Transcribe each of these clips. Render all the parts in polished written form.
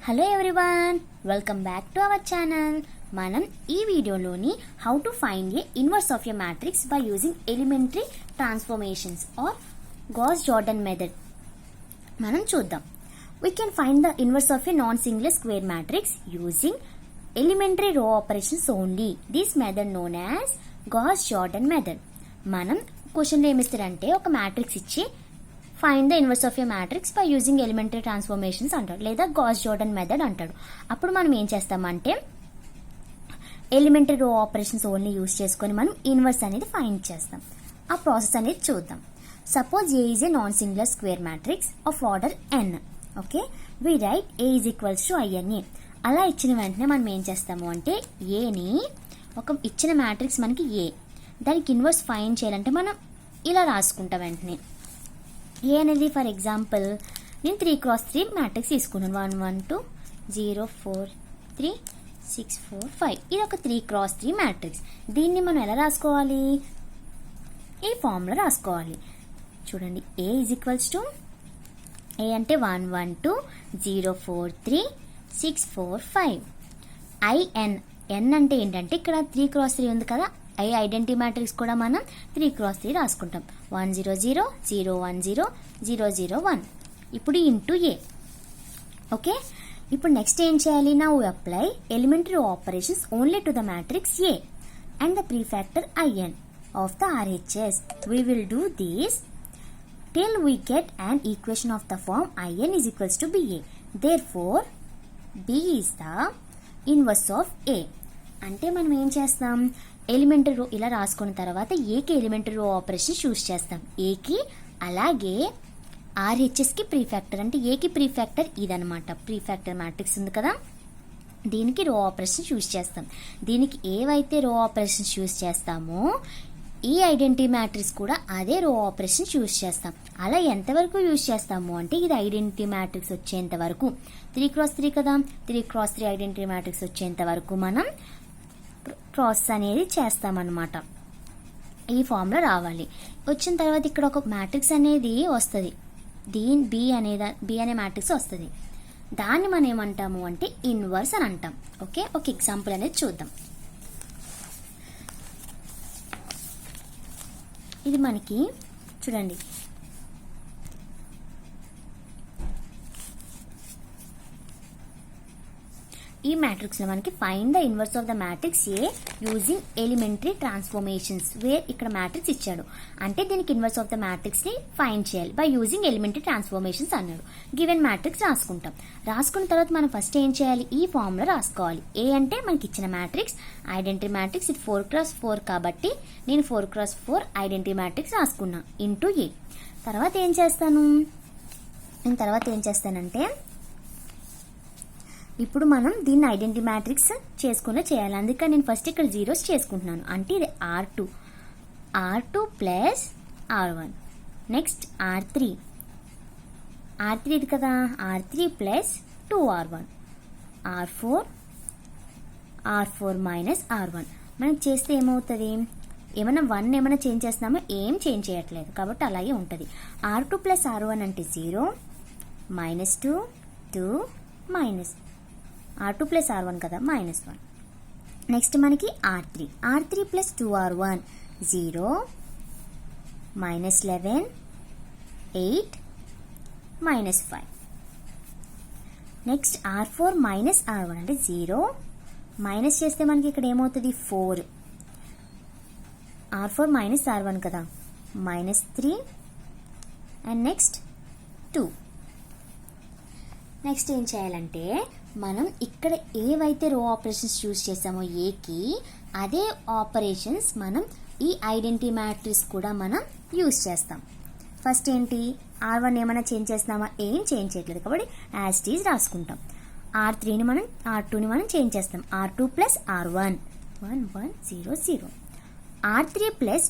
Hello everyone, welcome back to our channel. మనం ఈ వీడియోలోని how to find a inverse of a matrix by using elementary transformations or Gauss Jordan method మనం చూద్దాం. We can find the inverse of a non-singular square matrix using elementary row operations only. This method known as Gauss-Jordan method. మనం క్వశ్చన్లో ఏమిస్తారంటే ఒక matrix ఇచ్చి find the inverse of a matrix by using elementary transformations అంటాడు, లేదా gas Jordan method అంటాడు. అప్పుడు మనం ఏం చేస్తామంటే ఎలిమెంటరీ రో ఆపరేషన్స్ ఓన్లీ యూజ్ చేసుకొని మనం ఇన్వర్స్ అనేది ఫైండ్ చేస్తాం. ఆ ప్రాసెస్ అనేది చూద్దాం. Suppose A is a non singular square matrix of order n. Okay, we write A is equals to INA. అలా ఇచ్చిన వెంటనే మనం ఏం చేస్తాము అంటే ఏని ఒక ఇచ్చిన మ్యాట్రిక్స్ మనకి ఏ, దానికి ఇన్వర్స్ ఫైండ్ చేయాలంటే మనం ఇలా రాసుకుంటాం. వెంటనే ఏ అనేది ఫర్ ఎగ్జాంపుల్ నేను 3x3 మ్యాట్రిక్స్ తీసుకున్నాను. 1 1 2 0 4 3 6 4 5. ఇది ఒక 3x3 మ్యాట్రిక్స్. దీన్ని మనం ఎలా రాసుకోవాలి? ఈ ఫామ్లో రాసుకోవాలి. చూడండి, ఏ ఈజ్ ఈక్వల్స్ టు ఏ అంటే 1 1 2 0 4 3 6 4 5. IN n అంటే ఏంటంటే ఇక్కడ 3x3 ఉంది కదా, ఐడెంటిటీ మ్యాట్రిక్స్ కూడా మనం 3x3 రాసుకుంటాం. 1 0 0 0 1 0 0 0 1. ఇప్పుడు ఇంటూ ఏ. ఓకే, ఇప్పుడు నెక్స్ట్ ఏం చేయాలి? Now apply elementary operations only to the matrix A and the prefactor IN of the RHS. We will do this till we get an equation of the form IN is equals to BA. Therefore, B is the inverse of A. అంటే మనం ఏం చేస్తాం? Elementary రో ఇలా రాసుకున్న తర్వాత ఏకి elementary రో ఆపరేషన్ చూస్ చేస్తాం ఏకి, అలాగే RHSకి ప్రీఫ్యాక్టర్ అంటే ఏకి ప్రీఫ్యాక్టర్ ఇదనమాట. ప్రీఫ్యాక్టర్ మ్యాట్రిక్స్ ఉంది కదా, దీనికి రో ఆపరేషన్ చూస్ చేస్తాం. దీనికి ఏవైతే రో ఆపరేషన్ చూస్ చేస్తామో ఈ ఐడెంటిటీ మ్యాట్రిక్స్ కూడా అదే రో ఆపరేషన్ చూస్ చేస్తాం. అలా ఎంతవరకు యూజ్ చేస్తాము అంటే ఇది ఐడెంటిటీ మ్యాట్రిక్స్ వచ్చేంత వరకు, 3x3 కదా, 3x3 ఐడెంటిటీ మ్యాట్రిక్స్ వచ్చేంత వరకు మనం ప్రాసెస్ అనేది చేస్తామన్నమాట. ఈ ఫామ్లో రావాలి. వచ్చిన తర్వాత ఇక్కడ ఒక మ్యాట్రిక్స్ అనేది వస్తుంది, బి అనే మ్యాట్రిక్స్ వస్తుంది. దాన్ని మనం ఏమంటాము అంటే ఇన్వర్స్ అని అంటాం. ఓకే, ఒక ఎగ్జాంపుల్ అనేది చూద్దాం. ఇది మనకి చూడండి, ఈ మ్యాట్రిక్స్ లో మనకి find the inverse of the matrix A using elementary transformations. Where ఇక్కడ మ్యాట్రిక్స్ ఇచ్చాడు అంటే దీనికి ఇన్వర్స్ ఆఫ్ ద మ్యాట్రిక్స్ ని ఫైండ్ చేయాలి బై యూజింగ్ ఎలిమెంటరీ ట్రాన్స్ఫర్మేషన్స్ అన్నాడు. గివెన్ మ్యాట్రిక్స్ రాసుకుంటాం. రాసుకున్న తర్వాత మనం ఫస్ట్ ఏం చేయాలి? ఈ ఫామ్ లో రాసుకోవాలి. ఏ అంటే మనకి ఇచ్చిన మ్యాట్రిక్స్ ఐడెంటిటీ మ్యాట్రిక్స్, ఇది 4x4 కాబట్టి నేను 4x4 ఐడెంటిటీ మ్యాట్రిక్స్ రాసుకున్నా ఇంటూ ఏ. తర్వాత ఏం చేస్తానంటే ఇప్పుడు మనం దీన్ని ఐడెంటిటీ మ్యాట్రిక్స్ చేసుకునే చేయాలి. అందుకని నేను ఫస్ట్ ఇక్కడ జీరోస్ చేసుకుంటున్నాను. అంటే ఇది R2 plus R1, next R3 ఇది కదా, R3 plus 2R1, R4 minus R1. మనకి చేస్తే ఏమవుతుంది? ఏమైనా 1 ఏమైనా చేంజ్ చేస్తున్నామో? ఏం చేంజ్ చేయట్లేదు కాబట్టి అలాగే ఉంటుంది. R2 ప్లస్ R1 అంటే 0 minus 2 minus R2 plus R1 కదా, -1. నెక్స్ట్ మనకి R3 plus 2R1 0 -11 8 -5. Next R4 minus R1 అంటే 0 మైనస్ చేస్తే మనకి ఇక్కడ ఏమవుతుంది? 4. R4 మైనస్ R1 కదా, -3 అండ్ నెక్స్ట్ 2. నెక్స్ట్ ఏం చేయాలంటే మనం ఇక్కడ ఏవైతే రో ఆపరేషన్స్ యూజ్ చేసామో ఏకి అదే ఆపరేషన్స్ మనం ఈ ఐడెంటిటీ మ్యాట్రిక్స్ కూడా మనం యూజ్ చేస్తాం. ఫస్ట్ ఏంటి? R1 ఏమైనా చేంజ్ చేస్తున్నామా? ఏం చేంజ్ చేయట్లేదు కాబట్టి యాజ్ ఇట్ ఈజ్ రాసుకుంటాం. R2ని మనం చేంజ్ చేస్తాం. R2 plus R1 1 1 0 0. R3 plus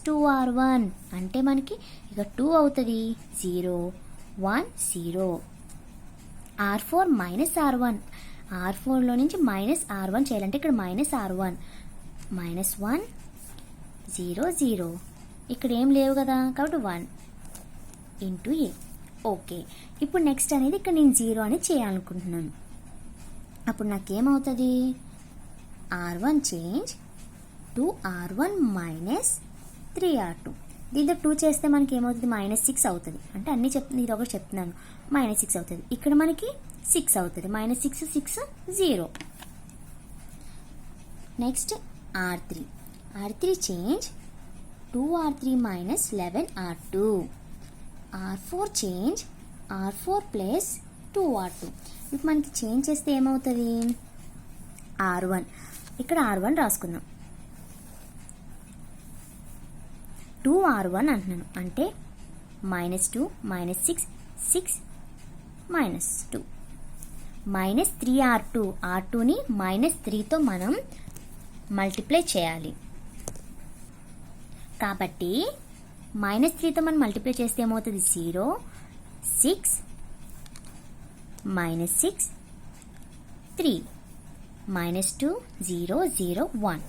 2R1 అంటే మనకి ఇక 2 అవుతుంది. 0 1 0. R4 మైనస్ R1, R4లో నుంచి మైనస్ R1 చేయాలంటే ఇక్కడ -R1 -1 0 0. ఇక్కడ ఏం లేవు కదా కాబట్టి 1 ఇంటూ ఏ. ఓకే. ఇప్పుడు నెక్స్ట్ అనేది ఇక్కడ నేను 0 అని చేయాలనుకుంటున్నాను. అప్పుడు నాకేమవుతుంది, R1 change 2R1 minus 3R2. దీంతో 2 చేస్తే మనకి ఏమవుతుంది, -6 అవుతుంది. అంటే అన్నీ ఇది ఒకటి చెప్తున్నాను, -6 అవుతుంది. ఇక్కడ మనకి 6 అవుతుంది. -6 6 0. Next R3 change 2R3 minus 11R2. R4 change R4 plus 2R2. ఇప్పుడు మనకి చేంజ్ చేస్తే ఏమవుతుంది, R1 ఇక్కడ R1 రాసుకుందాం. 2R1 అంటున్నాను, అంటే -2 -6 6 -2 -3R2. R2ని -3తో మనం మల్టిప్లై చేయాలి. కాబట్టి -3తో మనం మల్టిప్లై చేస్తే ఏమవుతుంది, 0 6 -6 3 -2 0 0 1.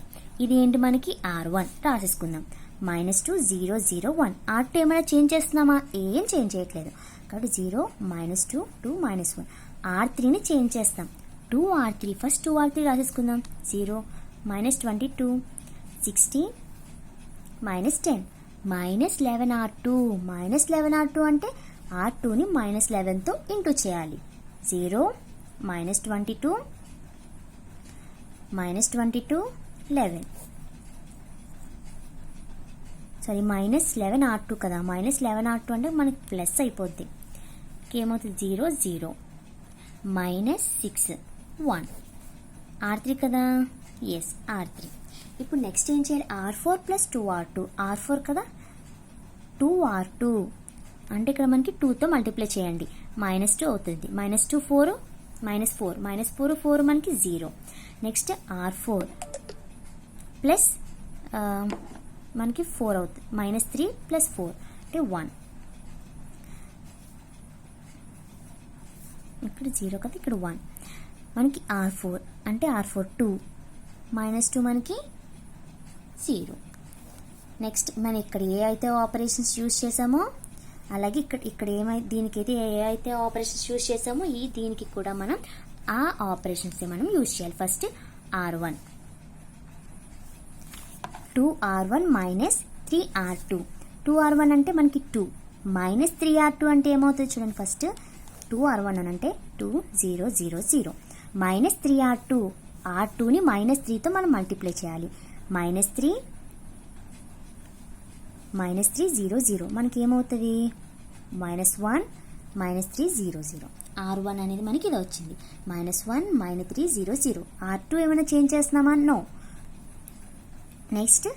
ఇది ఏంటి, మనకి R1 రాసేసుకుందాం. -2 0 0 1. R2 ఏమైనా చేంజ్ చేస్తున్నామా, ఏం చేంజ్ చేయట్లేదు. కాబట్టి 0 -2 2 -1. R3ని చేంజ్ చేస్తాం. 2R3 first 2R3 రాసేసుకుందాం. 0 -22 16 -10 -11R2. -11R2 అంటే R2ని -11తో ఇంటూ చేయాలి. 0 -22 11 సారీ -11R2 కదా, -11R2 అంటే మనకి ప్లస్ అయిపోద్ది. ఏమవుతుంది, 0 0 -6 1. R3 కదా, ఎస్ R3. ఇప్పుడు నెక్స్ట్ ఏం చేయాలి, R4 ప్లస్ 2R2. R4 కదా, 2R2 అంటే ఇక్కడ మనకి 2తో మల్టిప్లై చేయండి. -2 అవుతుంది. -2 4 -4 4 మనకి 0. నెక్స్ట్ R4 ప్లస్ మనకి 4 అవుతుంది. -3 ప్లస్ 4 అంటే 1. ఇక్కడ 0 కదా, ఇక్కడ 1. మనకి R4 అంటే R4 2 -2 మనకి 0. నెక్స్ట్ మనం ఇక్కడ ఏ అయితే ఆపరేషన్స్ యూజ్ చేసామో అలాగే ఇక్కడ దీనికైతే ఏ అయితే ఆపరేషన్స్ యూజ్ చేసామో దీనికి కూడా మనం ఆ ఆపరేషన్స్ మనం యూజ్ చేయాలి. First R1 2R1 minus 3R2. 2R1 అంటే మనకి 2 -3R2 అంటే ఏమవుతుంది చూడండి. ఫస్ట్ 2R1 అని అంటే 2 0 0 0 -3R2. R2ని -3తో మనం మల్టిప్లై చేయాలి. -3 0 0 మనకి ఏమవుతుంది, -1 -3 0 0. R1 అనేది మనకి ఇది వచ్చింది. -1 -3 0 0. R2 ఏమైనా చేంజ్ చేస్తున్నామా, నో. నెక్స్ట్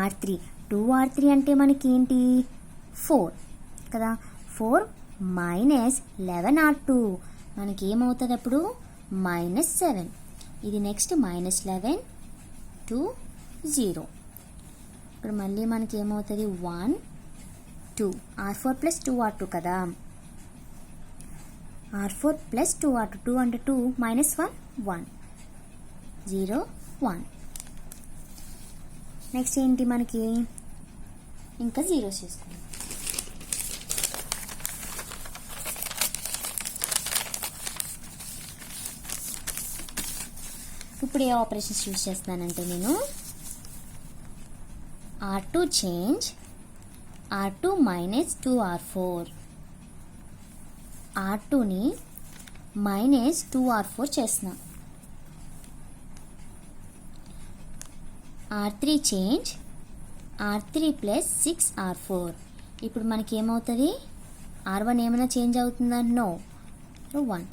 R3 2R3 అంటే మనకి ఏంటి, 4 కదా. 4 -11R2 మనకి ఏమవుతుంది అప్పుడు, -7. ఇది నెక్స్ట్ -11 2 0. ఇప్పుడు మళ్ళీ మనకి ఏమవుతుంది, 1 2. R4 ప్లస్ 2R2 కదా. R4 plus 2R2. 2 అంటే 2 -1 1 0 1. నెక్స్ట్ ఏంటి మనకి, ఇంకా 0 చేసుకుందాం. ఇప్పుడు ఏ ఆపరేషన్స్ యూజ్ చేస్తున్నానంటే నేను R2 change R2 minus 2R4. R2ని -2R4 చేస్తున్నా. R3 change R3 plus 6R4. ఇప్పుడు మనకి ఏమవుతుంది, R1 ఏమైనా చేంజ్ అవుతుందా, no. 1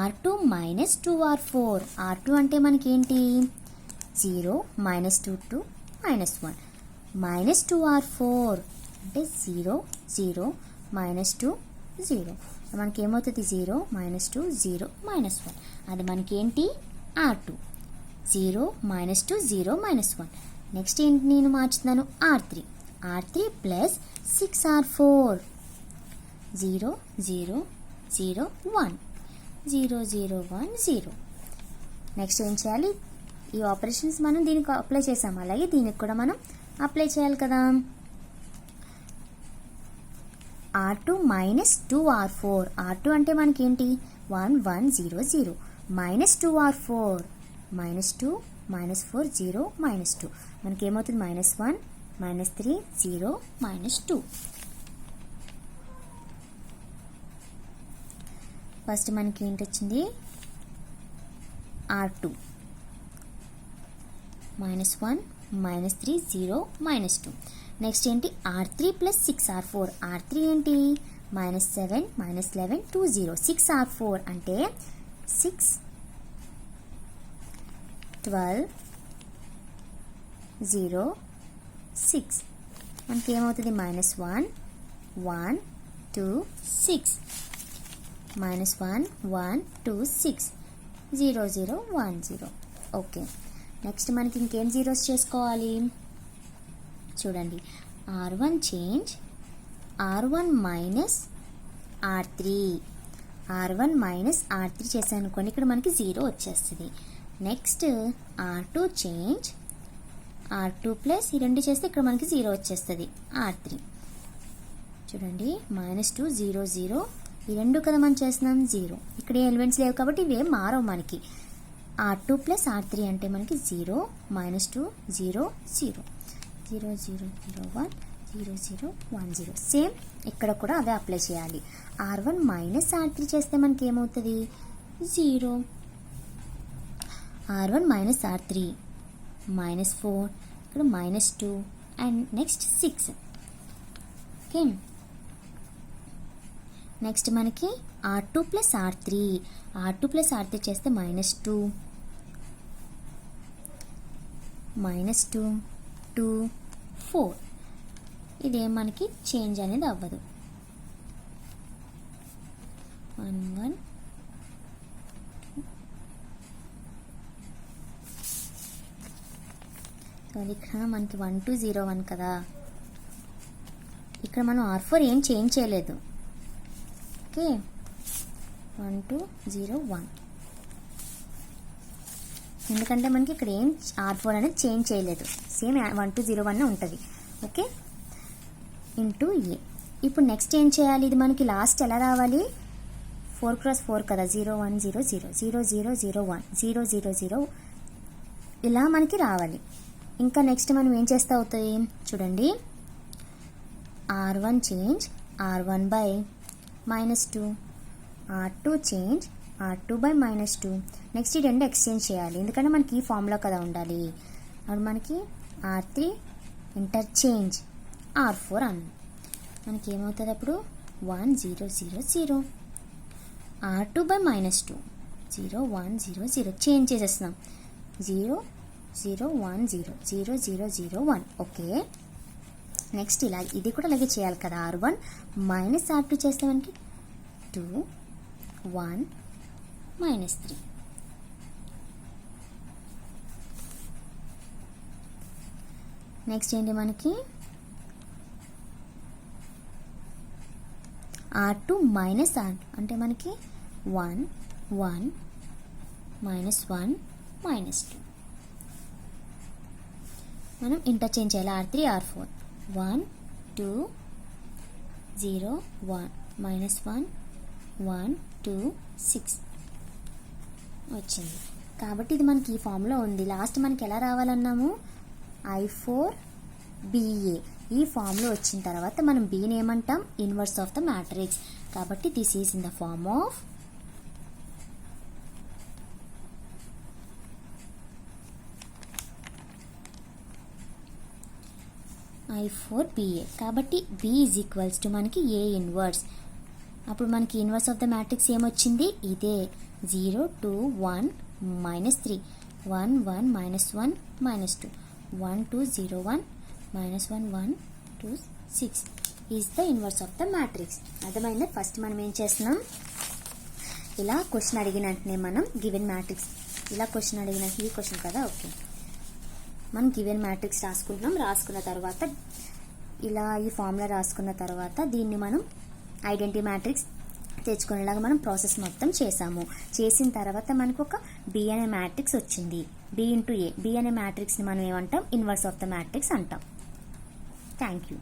R2 minus 2R4. R2 అంటే మనకి ఏంటి, 0 -2 2 -1 -2R4 అంటే 0 0 -2 0. మనకి ఏమవుతుంది, 0 -2 0 -1. అది మనకి ఏంటి, R2 0 -2 0 -1. నెక్స్ట్ ఏంటి నేను మార్చుతున్నాను, R3 ప్లస్ 6R4 0 0 0 1 0 0 1 0. నెక్స్ట్ ఏం చేయాలి, ఈ ఆపరేషన్స్ మనం దీనికి అప్లై చేసాం, అలాగే దీనికి కూడా మనం అప్లై చేయాలి కదా. R2 minus 2R4. R2 అంటే మనకి ఏంటి 1 1 0 0 minus 2R4 minus 2 minus 4 0 minus 2 మనకి ఏమవుతుంది minus 1 minus 3 0 minus 2. ఫస్ట్ మనకి ఏంటి వచ్చింది R2 minus 1 minus 3 0 minus 2. Next ఏంటి R3 ప్లస్ 6R4. R3 ఏంటి minus 7 minus 11 2 0. 6R4 అంటే 6 12 0 6 మనకి ఏమవుతుంది minus 1 1 2 6 minus 1 1 2 6 0 0 1 0. ఓకే, నెక్స్ట్ మనకి ఇంకేం జీరోస్ చేసుకోవాలి చూడండి. R1 change R1 minus R3. R1 minus R3 చేశాను అనుకోండి, ఇక్కడ మనకి 0 వచ్చేస్తుంది. Next R2 change R2 plus ఈ రెండు చేస్తే ఇక్కడ మనకి 0 వచ్చేస్తుంది R3. చూడండి -2 0 0 ఈ రెండు కదా మనం చేస్తున్నాం 0. ఇక్కడ ఏ ఎలిమెంట్స్ లేవు కాబట్టి ఇవేం మారవు మనకి. R2 ప్లస్ R3 అంటే మనకి 0 -2 0 0 0 0 0 1 0 0 1 0. సేమ్ ఇక్కడ కూడా అదే అప్లై చేయాలి. R1 మైనస్ R3 చేస్తే మనకి ఏమవుతుంది 0. R1 మైనస్ R3 -4 ఇక్కడ -2 అండ్ నెక్స్ట్ 6. ఓకే, నెక్స్ట్ మనకి R2 plus R3. R2 plus R3 చేస్తే -2 2 4. ఇదేం మనకి చేంజ్ అనేది అవ్వదు. 1 1 అది ఇక్కడ మనకి 1 2 0 1 కదా, ఇక్కడ మనం R4 ఏం చేంజ్ చేయలేదు. ఓకే, 1 2 0 1 ఎందుకంటే మనకి ఇక్కడ ఏం R4 అనేది చేంజ్ చేయలేదు, సేమ్ 1 2 0 1 ఉంటుంది. ఓకే, ఇంటూ ఏ. ఇప్పుడు నెక్స్ట్ ఏం చేయాలి, ఇది మనకి లాస్ట్ ఎలా రావాలి 4 cross 4 కదా, 0 1 0 0 0 0 0 1 0 0 0 ఇలా మనకి రావాలి. ఇంకా నెక్స్ట్ మనం ఏం చేస్తే అవుతాయి చూడండి. R1 change R1 by -2, R2 change R2 by -2. Next ఈ రెండు ఎక్స్చేంజ్ చేయాలి, ఎందుకంటే మనకి ఈ ఫామ్లో కదా ఉండాలి. అప్పుడు మనకి R3 ఇంటర్చేంజ్ R4 అన్న మనకి ఏమవుతుంది అప్పుడు 1 0 0 0. R2 బై -2 0 1 0 0 చేంజ్ చేసేస్తున్నాం 0 0 1 0 0 0 0 1. ఓకే, నెక్స్ట్ ఇలా ఇది కూడా అలాగే చేయాలి కదా. R1 మైనస్ R2 చేస్తే మనకి 2 1 -3. నెక్స్ట్ ఏంటి మనకి R2 మైనస్ R అంటే మనకి 1 1 -1 -2. మనం ఇంటర్చేంజ్ చేయాలి R3 R4. 1 2 0 1 -1 1 2 6 వచ్చింది. కాబట్టి ఇది మనకి ఈ ఫామ్లో ఉంది. లాస్ట్ మనకి ఎలా రావాలన్నాము I4 BA. ఈ ఫామ్లో వచ్చిన తర్వాత మనం బీని ఏమంటాం ఇన్వర్స్ ఆఫ్ ద మ్యాట్రిక్స్. కాబట్టి this is in the form of I4 BA. కాబట్టి B ఈజ్ ఈక్వల్స్ టు మనకి A ఇన్వర్స్. అప్పుడు మనకి ఇన్వర్స్ ఆఫ్ ద మ్యాట్రిక్స్ ఏమొచ్చింది ఇదే 0 2 1 -3 1 1 -1 -2 1 2 0 1 -1 1 2 6 is the inverse of the matrix. అర్థమైందా? ఫస్ట్ మనం ఏం చేస్తున్నాం, ఇలా క్వశ్చన్ అడిగినట్టునే మనం గివెన్ మ్యాట్రిక్స్ ఇలా క్వశ్చన్ అడిగినట్టు ఈ క్వశ్చన్ కదా. ఓకే, మనం గివెన్ మ్యాట్రిక్స్ రాసుకుంటున్నాం. రాసుకున్న తర్వాత ఇలా ఈ ఫార్ములా రాసుకున్న తర్వాత దీన్ని మనం ఐడెంటిటీ మ్యాట్రిక్స్ తెచ్చుకునేలాగా మనం ప్రాసెస్ మొత్తం చేసాము. చేసిన తర్వాత మనకు ఒక బి అనే మ్యాట్రిక్స్ వచ్చింది. B into A. B అనే మ్యాట్రిక్స్ని మనం ఏమంటాం ఇన్వర్స్ ఆఫ్ ద మ్యాట్రిక్స్ అంటాం. Thank you.